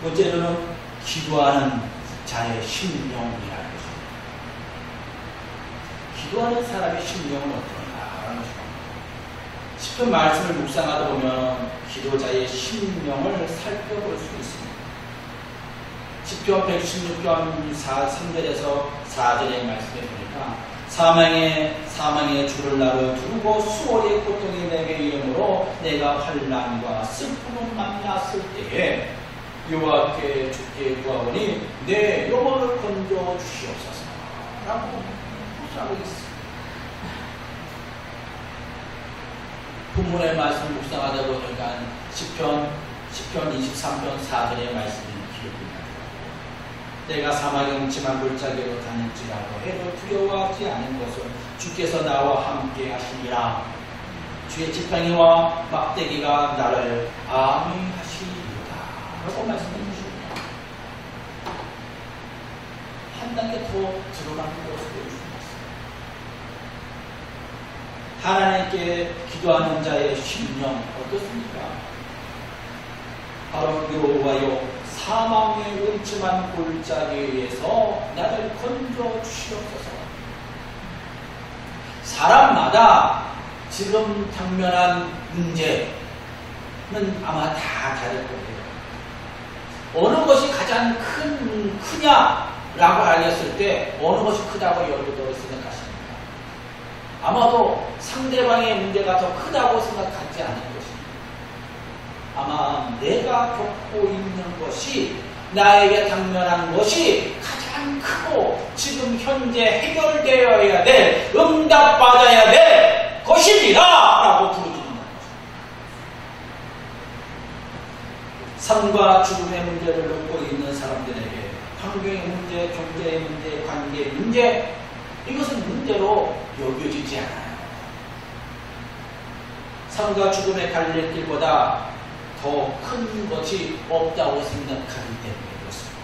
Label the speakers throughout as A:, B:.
A: 번째로는 기도하는 자의 심령이라는 것입니다. 기도하는 사람의 심령은 어떤가라는 것입니다. 시편 말씀을 묵상하다 보면 기도자의 심령을 살펴볼 수 있습니다. 시편 116편 3절에서 4절의 말씀에 보니까 사망의 줄을 나를 두르고 수월의 고통이 내게 이르므로 내가 환난과 슬픔을 만났을 때에 여호와께 주께 구하오니 내 영혼을 건져 주시옵소서 라고 호소하고 있습니다. 본문의 말씀 묵상하다 보니까 시편 23편 4절의 말씀이 기억이 납니다. 내가 사막의 음침한 골짜기로 다닐지라도 해도 두려워하지 않은 것을 주께서 나와 함께 하시니라. 주의 지팡이와 막대기가 나를 안위하시리로다 라고 말씀해 주십니다. 한 단계 더 들어가는 것을 보여주십니다. 하나님께 기도하는 자의 심령 어떻습니까? 바로 여호와여 사망의 음침한 골짜기에서 나를 건져 주시옵소서. 사람마다 지금 당면한 문제는 아마 다 다를 거예요. 어느 것이 가장 크냐라고 알렸을 때 어느 것이 크다고 여러분들이 생각하십니까? 아마도 상대방의 문제가 더 크다고 생각하지 않을 것입니다. 아마 내가 겪고 있는 것이 나에게 당면한 것이 가장 크고 지금 현재 해결되어야 될 응답받아야 될 것이니라 라고 부르주는 것입니다. 삶과 죽음의 문제를 놓고 있는 사람들에게 환경의 문제, 경제의 문제, 관계의 문제 이것은 문제로 여겨지지 않아요. 삶과 죽음의 갈림길보다 더 큰 것이 없다고 생각하기 때문에 그렇습니다.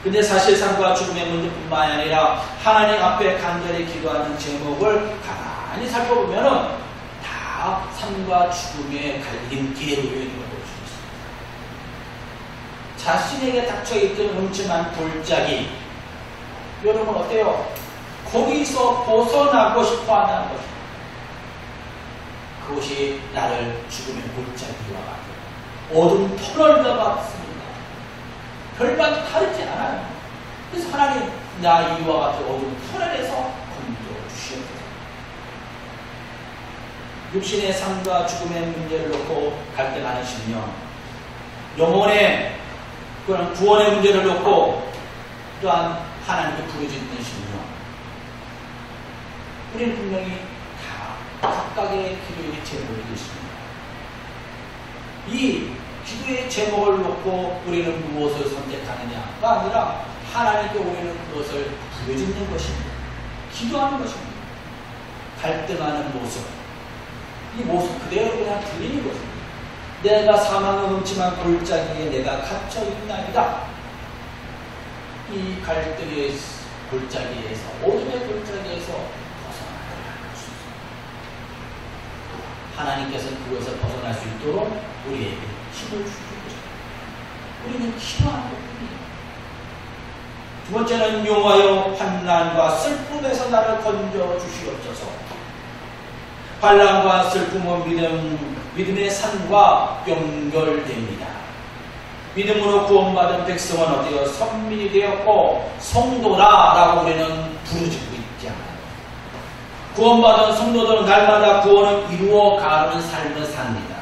A: 근데 사실 삶과 죽음의 문제뿐만 아니라 하나님 앞에 간절히 기도하는 제목을 가만히 살펴보면 다 삶과 죽음의 갈림길에 놓여 있는 걸 볼 수 있습니다. 자신에게 닥쳐있던 음침한 골짜기 여러분 어때요? 거기서 벗어나고 싶어 한다는 것입니다. 그것이 나를 죽음의 골짜기와 같아요. 어둠 터널과 같습니다. 별반 다르지 않아요. 그래서 하나님 나 이와 같은 어둠 터널에서 건져 주시옵소서. 육신의 삶과 죽음의 문제를 놓고 갈등하는 심령, 영혼의 그런 구원의 문제를 놓고 또한 하나님께 부르짖는 심령, 우리는 분명히 각각의 기도의 제목이 있습니다. 이 기도의 제목을 놓고 우리는 무엇을 선택하느냐가 아니라 하나님께 우리는 그것을 부르짖는 것입니다. 기도하는 것입니다. 갈등하는 모습, 이 모습 그대로 그냥 들리는 것입니다. 내가 사망의 음침한 골짜기에 내가 갇혀있나이다. 이 갈등의 골짜기에서, 어둠의 골짜기에서 하나님께서는 그것에서 벗어날 수 있도록 우리에게 힘을 주시고 우리는 기도하는 것뿐이에요. 두 번째는 여호와여 환난과 슬픔에서 나를 건져 주시옵소서. 환난과 슬픔은 믿음의 산과 연결됩니다. 믿음으로 구원받은 백성은 어때요? 선민이 되었고 성도라라고 우리는 부르짖고 있지 않아요. 구원받은 성도들은 날마다 구원을 이루어가는 삶을 삽니다.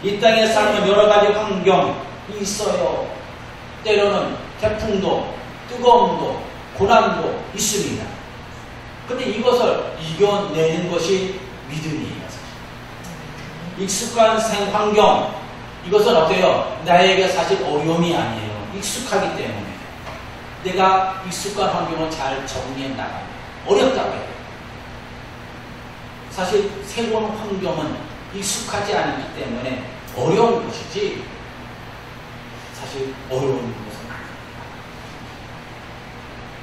A: 이 땅의 삶은 여러 가지 환경이 있어요. 때로는 태풍도, 뜨거움도, 고난도 있습니다. 그런데 이것을 이겨내는 것이 믿음이에요. 익숙한 생환경, 이것은 어때요? 나에게 사실 어려움이 아니에요. 익숙하기 때문에. 내가 익숙한 환경을 잘 정리해 나갑니다. 어렵다고 해요. 사실 새로운 환경은 익숙하지 않기 때문에 어려운 것이지 사실 어려운 것은 아닙니다.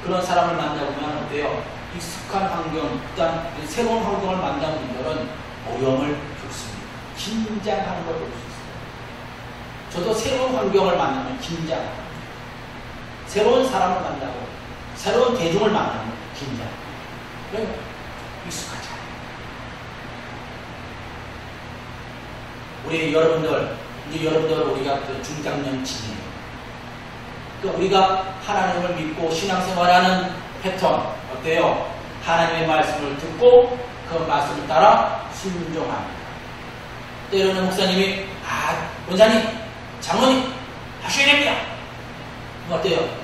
A: 그런 사람을 만나보면 어때요? 익숙한 환경, 일단 새로운 환경을 만난 분들은 어려움을 겪습니다. 긴장하는 걸 볼 수 있어요. 저도 새로운 환경을 만나면 긴장합니다. 새로운 사람을 만나고 새로운 대중을 만나면 긴장합니다. 왜? 익숙하지 않아요. 우리 여러분들, 이제 여러분들 우리가 그 중장년 지내요. 그 우리가 하나님을 믿고 신앙생활하는 패턴 어때요? 하나님의 말씀을 듣고 그 말씀을 따라 순종합니다. 때로는 목사님이 원사님, 장로님 하셔야 됩니다. 어때요?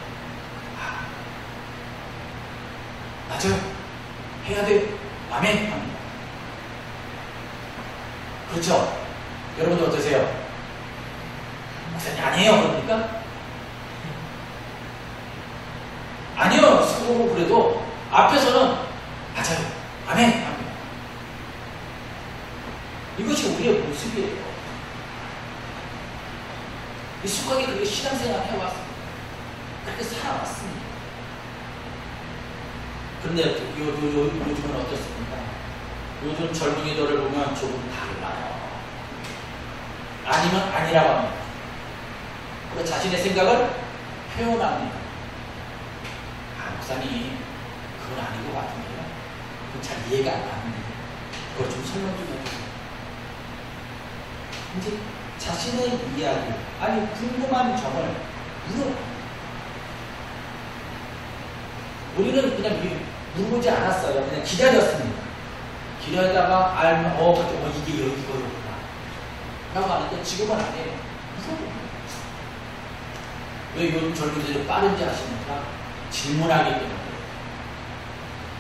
A: 맞아요. 해야 돼요. 아멘. 합니다. 그렇죠? 여러분들 어떠세요? 목사님 아니에요. 그러니까? 아니요. 속으로 그래도 앞에서는 맞아요. 아멘. 합니다. 이것이 우리의 모습이에요. 익숙하게 그렇게 신앙생활 해왔습니다. 그렇게 살아왔습니다. 그런데 요즘은 어떻습니까? 요즘 젊은이들을 보면 조금 달라요. 아니면 아니라고 합니다. 그 자신의 생각을 표현합니다. 목사님, 그건 아닌 것 같은데요. 그건 잘 이해가 안 가는데. 그걸 좀 설명 좀 해주세요. 이제 자신의 이야기, 아니 궁금한 점을 물어요. 우리는 그냥 물어보지 않았어요. 그냥 기다렸습니다. 기다리다가 알면 이게 이거였구나 라고 하는데 지금은 안 해요. 물어봅니다. 왜 요즘 젊은이들이 빠른지 아십니까? 질문하기 때문에.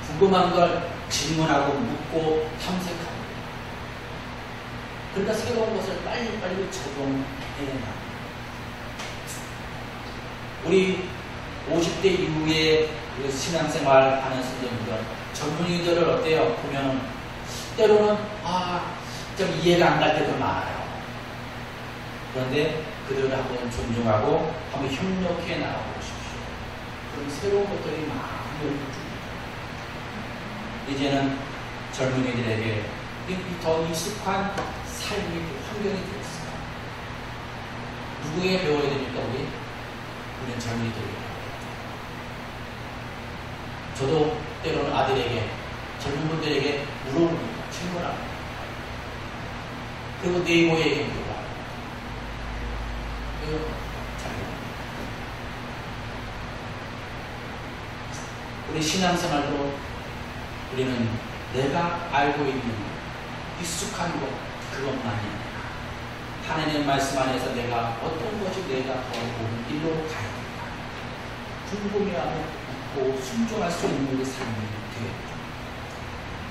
A: 궁금한 걸 질문하고 묻고 탐색합니다. 그러니까 새로운 것을 빨리빨리 적용해야 합니다. 우리 50대 이후에 그 신앙생활 하는 선생님들, 젊은이들을 어때요? 보면은 때로는 좀 이해가 안 갈 때도 많아요. 그런데 그들을 한번 존중하고 한번 협력해 나가보십시오. 그럼 새로운 것들이 많이 열려줍니다. 이제는 젊은이들에게 더 익숙한 삶이 환경이 되었어요. 누구에게 배워야 됩니까? 우리는 젊은이들에게. 저도 때로는 아들에게, 젊은 분들에게 물어봅니다. 질문합니다. 그리고 네이버에게 물어봐요. 우리 신앙생활도 우리는 내가 알고 있는 익숙한 것, 그것만이 아니라 하나님의 말씀 안에서 내가 어떤 것이 내가 더 옳은 길로 가야 된다. 궁금해하고 묻고 순종할 수 있는 우리 삶이 되겠다.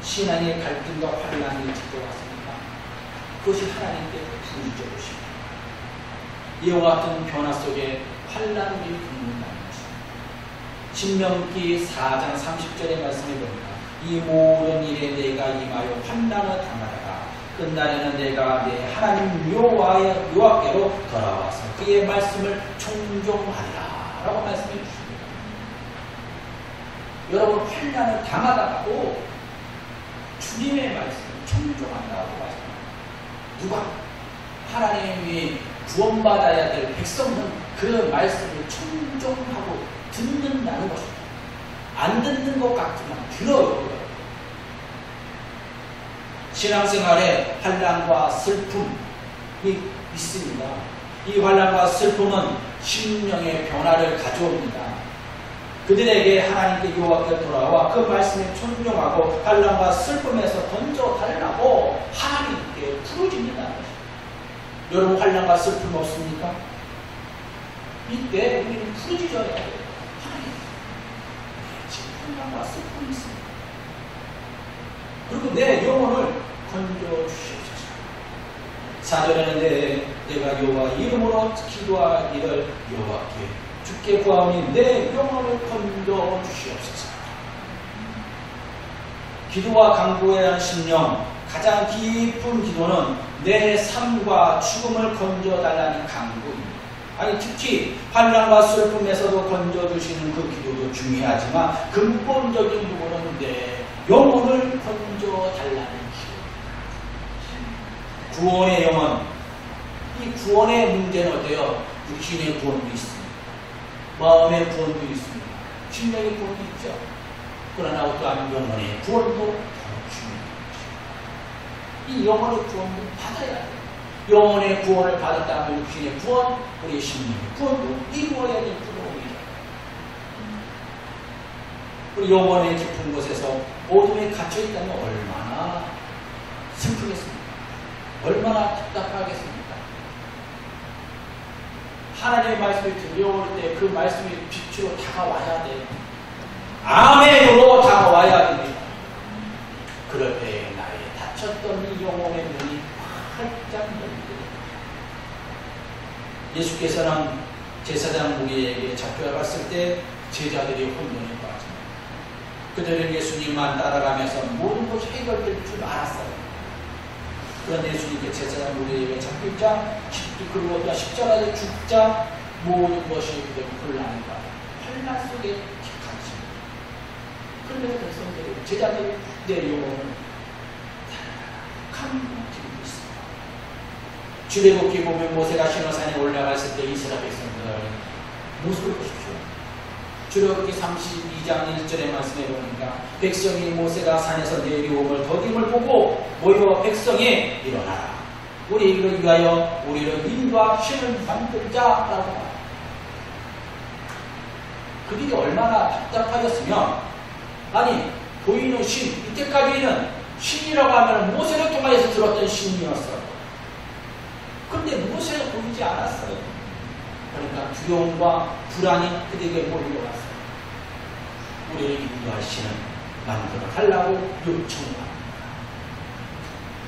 A: 신앙의 갈등과 환란이 찾아왔습니다. 그것이 하나님께 부르짖으십니다. 이와 같은 변화 속에 환란이 붙는다는 것입니다. 신명기 4장 30절의 말씀을 보니까 이 모든 일에 내가 임하여 환난을 당하다가 끝날에는 내가 내 하나님 여호와께로 돌아와서 그의 말씀을 청종하리라 라고 말씀해 주십니다. 여러분, 환난을 당하다가도 주님의 말씀을 청종한다고 말씀합니다. 누가? 하나님이 구원받아야 될 백성은 그 말씀을 청종하고 듣는다는 것입니다. 안 듣는 것 같지만 들어요. 신앙생활에 환난과 슬픔이 있습니다. 이 환난과 슬픔은 심령의 변화를 가져옵니다. 그들에게 하나님께 여호와께 돌아와 그 말씀에 순종하고 환난과 슬픔에서 던져달라고 하나님께 부르짖는다는 것입니다. 여러분, 환난과 슬픔 없습니까? 이때 우리는 부르짖어야 돼요. 하나님, 지금 환난과 슬픔이 있습니다. 그리고 내 영혼을 건져주시옵소서. 4절에는 내가 여호와 이름으로 기도하기를 여호와께 주께 구하오니 내 영혼을 건져주시옵소서. 기도와 간구에 대한 심령, 가장 깊은 기도는 내 삶과 죽음을 건져달라는 간구입니다. 아니, 특히 환난과 슬픔에서도 건져주시는 그 기도도 중요하지만 근본적인 부분은 내 영혼을 건져달라는 기도. 구원의 영혼, 이 구원의 문제는 어때요? 육신의 구원도 있습니다. 마음의 구원도 있습니다. 심령의 구원도 있죠. 그러나 어떠한 영혼의 구원도 더 중요한 것입니다. 이 영혼의 구원도 받아야 돼요. 영혼의 구원을 받았다면 육신의 구원, 우리의 심령의 구원도 이루어야 될 부분입니다. 우리 영혼의 깊은 곳에서 어둠에 갇혀있다면 얼마나 슬프겠습니까? 얼마나 답답하겠습니까? 하나님의 말씀이 들려올 때 그 말씀이 빛으로 다가와야 돼요. 아멘으로 다가와야 됩니다. 그럴 때 나의 닫혔던 이 영혼의 문이 활짝 열립니다. 예수께서는 제사장 무리에게 잡혀갔을 때 제자들이 혼돈에 빠집니다. 그들은 예수님만 따라가면서 모든 것이 해결될 줄 알았어요. 그런데 예수님께 제사장 무리에게 잡힐자, 그리고 십자가에 죽자 모든 것이 그들 혼란과 환란 속에 갇힙니다. 그런데 백성들이 제자들이 내 영혼을 감동드리고 있습니다. 출애굽기 보면 모세가 시내산에 올라갔을 때 이스라엘 백성들 모습을 보십시오. 출애굽기 32장 1절의 말씀에 보니까 백성이 모세가 산에서 내려옴을 더딤을 보고 모여 백성이 일어나라. 우리를 위하여 우리를 인과 신을 만들자라고 말합니다. 그들이 얼마나 답답하였으면 아니 보이는 신, 이때까지는 신이라고 하면 모세를 통하여서 들었던 신이었어요. 그런데 모세가 보이지 않았어요. 그러니까 두려움과 불안이 그들에게 몰려왔어요. 우리를 인도할 신을 만들어 달라고 요청합니다.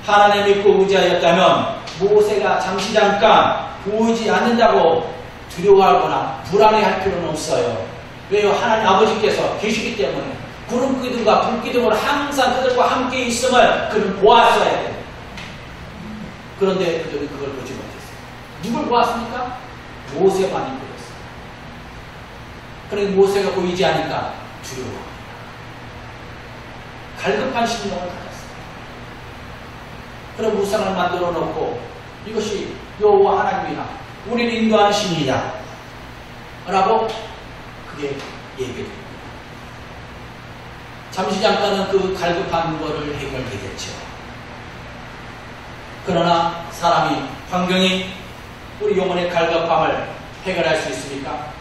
A: 하나님 믿고 의지하였다면 모세가 잠시 잠깐 보이지 않는다고 두려워하거나 불안해할 필요는 없어요. 왜요? 하나님 아버지께서 계시기 때문에 구름기둥과 불기둥으로 항상 그들과 함께 있음을 그는 보았어야 돼요. 그런데 그들은 그걸 보지 못했어요. 누굴 보았습니까? 모세만이 보였어요. 그런데 모세가 보이지 않으니까 두려워합니다. 갈급한 심령을 가졌어요. 그런 우상을 만들어 놓고 이것이 여호와 하나님이나 우리를 인도하는 신이다 라고 그게 얘기됩니다. 잠시 잠깐은 그 갈급한 것을 해결되겠죠. 그러나 사람이, 환경이 우리 영혼의 갈급함을 해결할 수 있습니까?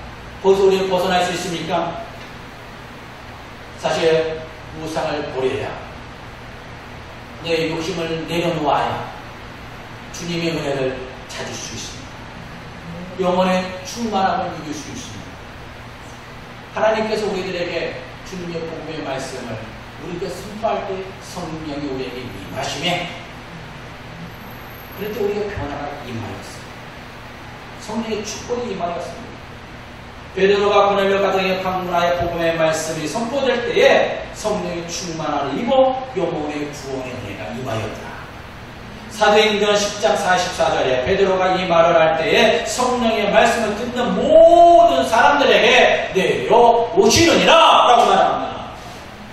A: 거기서 우리는 벗어날 수 있습니까? 사실 우상을 버려야, 내 욕심을 내려놓아야 주님의 은혜를 찾을 수 있습니다. 영혼의 충만함을 이길 수 있습니다. 하나님께서 우리들에게 주님의 복음의 말씀을 우리가 선포할 때 성령이 우리에게 임하시매, 그럴 때 우리가 변화가 임하였습니다. 성령의 축복이 임하였습니다. 베드로가 고넬료 가정의 방문하여 복음의 말씀이 선포될 때에 성령의 충만함을 입어 영혼의 구원의 은혜가 임하였더라. 사도행전 10장 44절에 베드로가 이 말을 할 때에 성령의 말씀을 듣는 모든 사람들에게 내려오시느니라 라고 말합니다.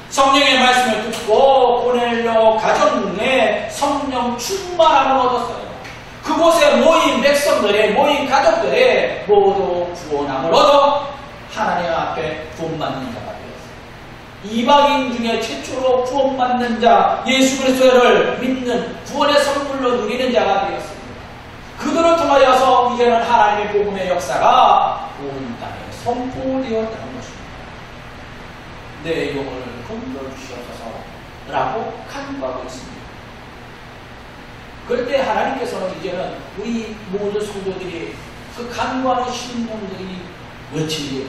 A: 성령의 말씀을 듣고 고넬료 가정에 성령 충만함을 얻었어요. 그곳에 모인 백성들의, 모인 가족들의 모두 구원함을 얻어 하나님 앞에 구원받는 자가 되었어요. 이방인 중에 최초로 구원받는 자, 예수 그리스도를 믿는 구원의 선물로 누리는 자가 되었습니다. 그들을 통하여서 이제는 하나님의 복음의 역사가 온 땅에 선포되었다는 것입니다. 내 영혼을 건져 주시옵소서라고 간구하고 있습니다. 그럴 때 하나님께서는 이제는 우리 모든 성도들이 그 간구하는 심령들이 외치는 게